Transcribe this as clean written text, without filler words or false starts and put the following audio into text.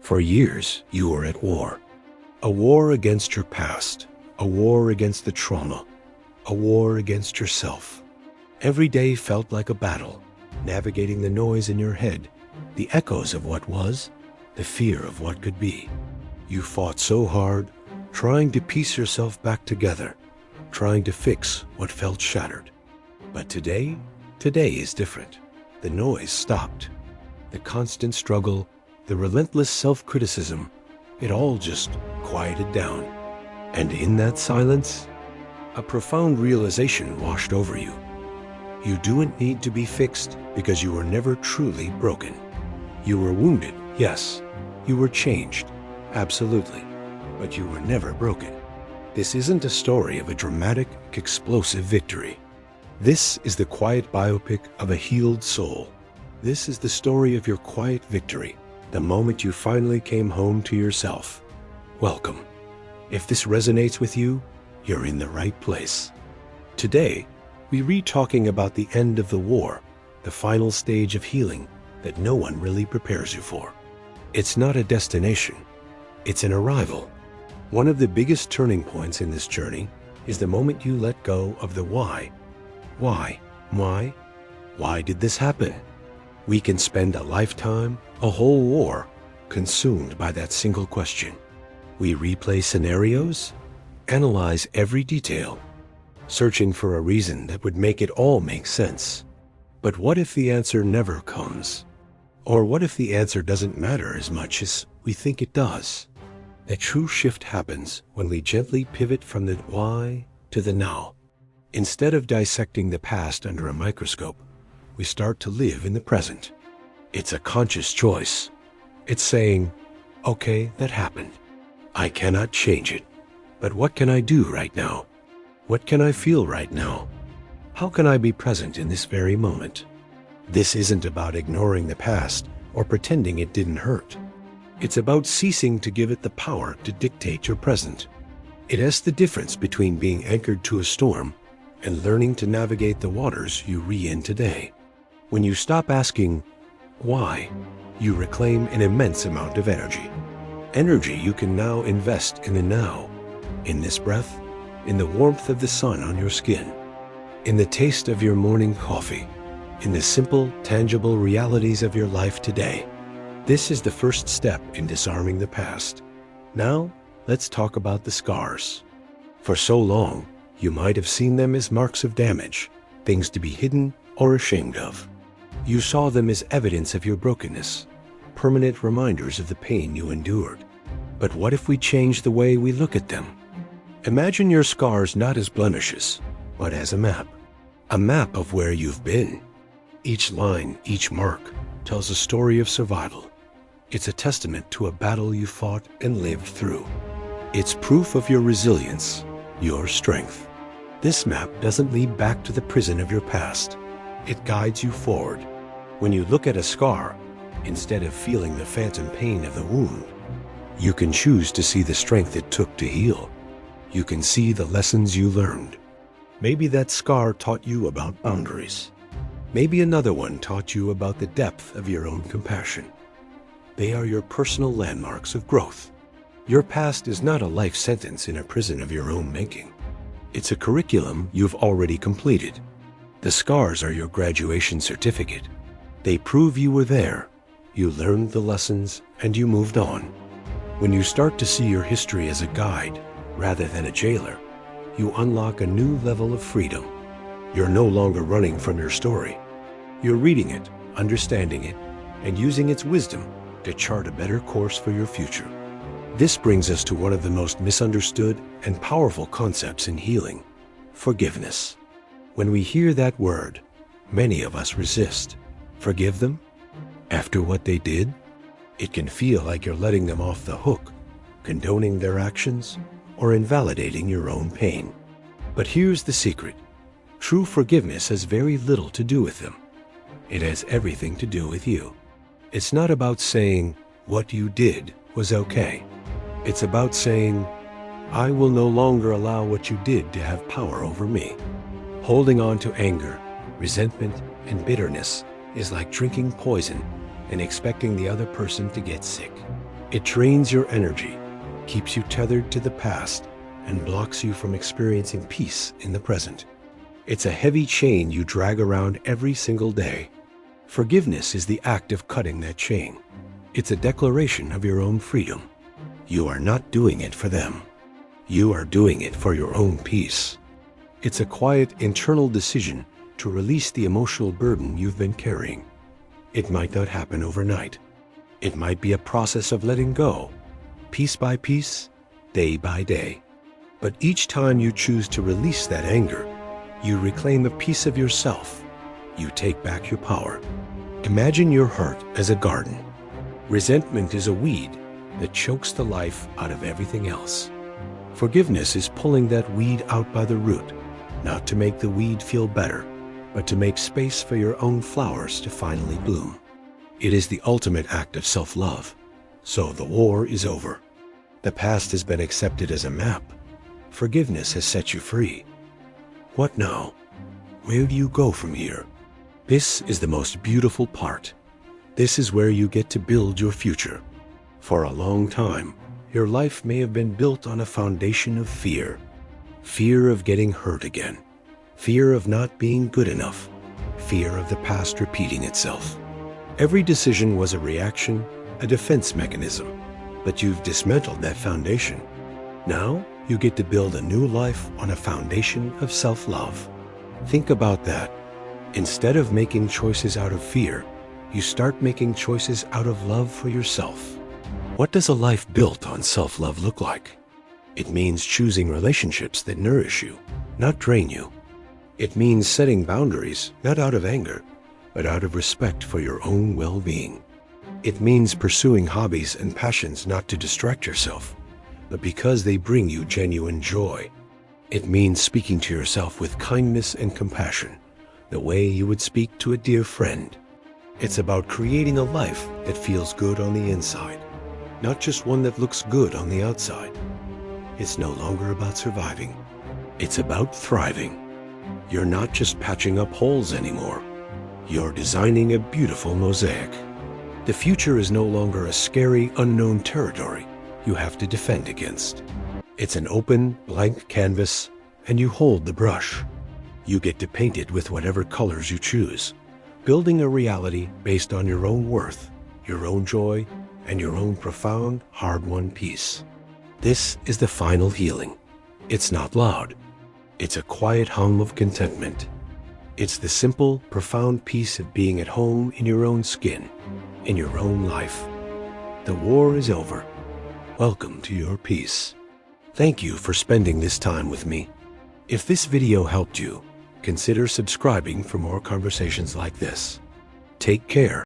For years, you were at war. A war against your past, a war against the trauma, a war against yourself. Every day felt like a battle, navigating the noise in your head, the echoes of what was, the fear of what could be. You fought so hard, trying to piece yourself back together, trying to fix what felt shattered. But today is different. The noise stopped. The constant struggle, the relentless self-criticism, it all just quieted down. And in that silence, a profound realization washed over you. You didn't need to be fixed because you were never truly broken. You were wounded, yes. You were changed, absolutely. But you were never broken. This isn't a story of a dramatic, explosive victory. This is the quiet biopic of a healed soul. This is the story of your quiet victory, the moment you finally came home to yourself. Welcome. If this resonates with you, you're in the right place. Today, we read talking about the end of the war, the final stage of healing that no one really prepares you for. It's not a destination, it's an arrival. One of the biggest turning points in this journey is the moment you let go of the why. Why? Why? Why did this happen? We can spend a lifetime, a whole war, consumed by that single question. We replay scenarios, analyze every detail, searching for a reason that would make it all make sense. But what if the answer never comes? Or what if the answer doesn't matter as much as we think it does? The true shift happens when we gently pivot from the why to the now. Instead of dissecting the past under a microscope, we start to live in the present. It's a conscious choice. It's saying, okay, that happened. I cannot change it. But what can I do right now? What can I feel right now? How can I be present in this very moment? This isn't about ignoring the past or pretending it didn't hurt. It's about ceasing to give it the power to dictate your present. It is the difference between being anchored to a storm and learning to navigate the waters you re-in today. When you stop asking, why, you reclaim an immense amount of energy. Energy you can now invest in the now, in this breath, in the warmth of the sun on your skin, in the taste of your morning coffee, in the simple, tangible realities of your life today. This is the first step in disarming the past. Now, let's talk about the scars. For so long, you might have seen them as marks of damage, things to be hidden or ashamed of. You saw them as evidence of your brokenness, permanent reminders of the pain you endured. But what if we change the way we look at them? Imagine your scars not as blemishes, but as a map of where you've been. Each line, each mark, tells a story of survival. It's a testament to a battle you fought and lived through. It's proof of your resilience, your strength. This map doesn't lead back to the prison of your past. It guides you forward. When you look at a scar, instead of feeling the phantom pain of the wound, you can choose to see the strength it took to heal. You can see the lessons you learned. Maybe that scar taught you about boundaries. Maybe another one taught you about the depth of your own compassion. They are your personal landmarks of growth. Your past is not a life sentence in a prison of your own making. It's a curriculum you've already completed. The scars are your graduation certificate. They prove you were there, you learned the lessons, and you moved on. When you start to see your history as a guide rather than a jailer, you unlock a new level of freedom. You're no longer running from your story. You're reading it, understanding it, and using its wisdom to chart a better course for your future. This brings us to one of the most misunderstood and powerful concepts in healing: forgiveness. When we hear that word, many of us resist. Forgive them? After what they did? It can feel like you're letting them off the hook, condoning their actions, or invalidating your own pain. But here's the secret. True forgiveness has very little to do with them. It has everything to do with you. It's not about saying what you did was okay. It's about saying, I will no longer allow what you did to have power over me. Holding on to anger, resentment, and bitterness is like drinking poison and expecting the other person to get sick. It drains your energy, keeps you tethered to the past, and blocks you from experiencing peace in the present. It's a heavy chain you drag around every single day. Forgiveness is the act of cutting that chain. It's a declaration of your own freedom. You are not doing it for them. You are doing it for your own peace. It's a quiet internal decision to release the emotional burden you've been carrying. It might not happen overnight. It might be a process of letting go, piece by piece, day by day. But each time you choose to release that anger, you reclaim a piece of yourself. You take back your power. Imagine your heart as a garden. Resentment is a weed that chokes the life out of everything else. Forgiveness is pulling that weed out by the root, not to make the weed feel better, but to make space for your own flowers to finally bloom. It is the ultimate act of self-love. So the war is over. The past has been accepted as a map. Forgiveness has set you free. What now? Where do you go from here? This is the most beautiful part. This is where you get to build your future. For a long time, your life may have been built on a foundation of fear. Fear of getting hurt again. Fear of not being good enough. Fear of the past repeating itself. Every decision was a reaction, a defense mechanism. But you've dismantled that foundation. Now, you get to build a new life on a foundation of self-love. Think about that. Instead of making choices out of fear, you start making choices out of love for yourself. What does a life built on self-love look like? It means choosing relationships that nourish you, not drain you. It means setting boundaries, not out of anger, but out of respect for your own well-being. It means pursuing hobbies and passions not to distract yourself, but because they bring you genuine joy. It means speaking to yourself with kindness and compassion, the way you would speak to a dear friend. It's about creating a life that feels good on the inside, not just one that looks good on the outside. It's no longer about surviving. It's about thriving. You're not just patching up holes anymore. You're designing a beautiful mosaic. The future is no longer a scary, unknown territory you have to defend against. It's an open, blank canvas, and you hold the brush. You get to paint it with whatever colors you choose, building a reality based on your own worth, your own joy, and your own profound, hard-won peace. This is the final healing. It's not loud. It's a quiet hum of contentment. It's the simple, profound peace of being at home in your own skin, in your own life. The war is over. Welcome to your peace. Thank you for spending this time with me. If this video helped you, consider subscribing for more conversations like this. Take care.